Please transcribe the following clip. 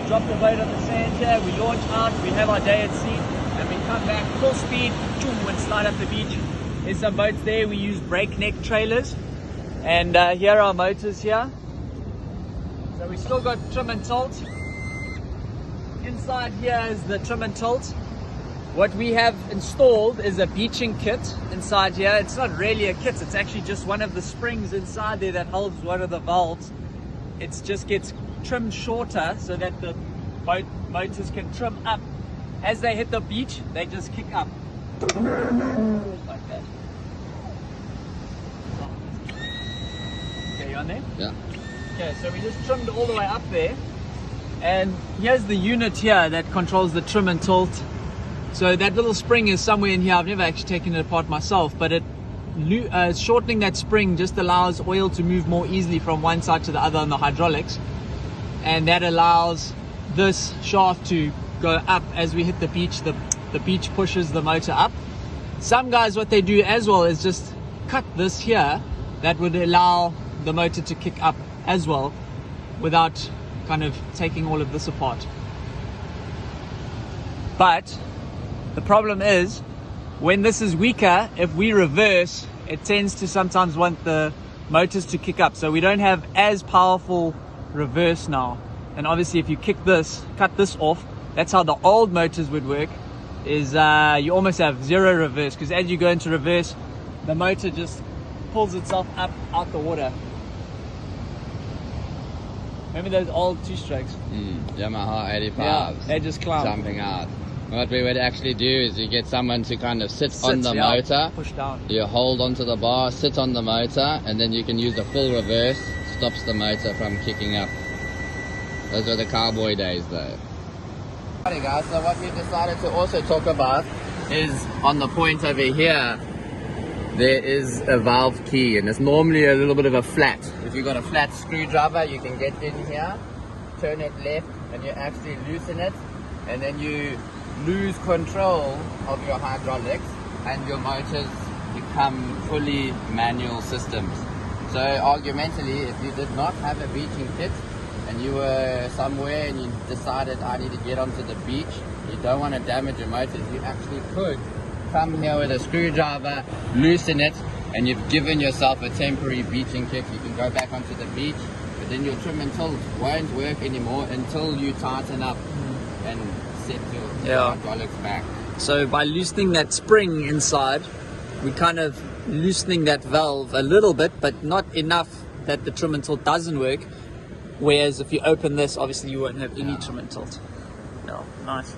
drop the boat on the sand here, we launch out, we have our day at sea, and we come back full speed, choom, and slide up the beach. There's some boats there, we use breakneck trailers, and here are our motors here. So we still got trim and tilt. Inside here is the trim and tilt. What we have installed is a beaching kit inside here. It's not really a kit, it's actually just one of the springs inside there that holds one of the valves. It just gets trimmed shorter so that the boat motors can trim up. As they hit the beach, they just kick up. Like that. Okay, you on there? Yeah. Okay, so we just trimmed all the way up there. And here's the unit here that controls the trim and tilt. So that little spring is somewhere in here. I've never actually taken it apart myself, but shortening that spring just allows oil to move more easily from one side to the other on the hydraulics. And that allows this shaft to go up as we hit the beach. The beach pushes the motor up. Some guys, what they do as well is just cut this here. That would allow the motor to kick up as well without kind of taking all of this apart. But the problem is when this is weaker, if we reverse, it tends to sometimes want the motors to kick up. So we don't have as powerful reverse now. And obviously if you cut this off, that's how the old motors would work, is you almost have zero reverse, because as you go into reverse, the motor just pulls itself up out the water. Remember those old two-strokes? Yamaha 85s. Yeah, they just climb. Jumping out. What we would actually do is you get someone to kind of sit on the motor, push down. You hold onto the bar, sit on the motor, and then you can use the full reverse, stops the motor from kicking up. Those are the cowboy days though. Alright guys, so what we decided to also talk about is on the point over here, there is a valve key, and it's normally a little bit of a flat. If you've got a flat screwdriver, you can get in here, turn it left, and you actually loosen it, and then you lose control of your hydraulics and your motors become fully manual systems. So argumentally, if you did not have a beaching kit and you were somewhere and you decided I need to get onto the beach, you don't want to damage your motors, you actually could come here with a screwdriver, loosen it, and you've given yourself a temporary beaching kit. You can go back onto the beach, but then your trim and tilt won't work anymore until you tighten up and set your hydraulics back. So by loosening that spring inside, we're kind of loosening that valve a little bit, but not enough that the trim and tilt doesn't work. Whereas if you open this, obviously you won't have any trim and tilt. No, nice.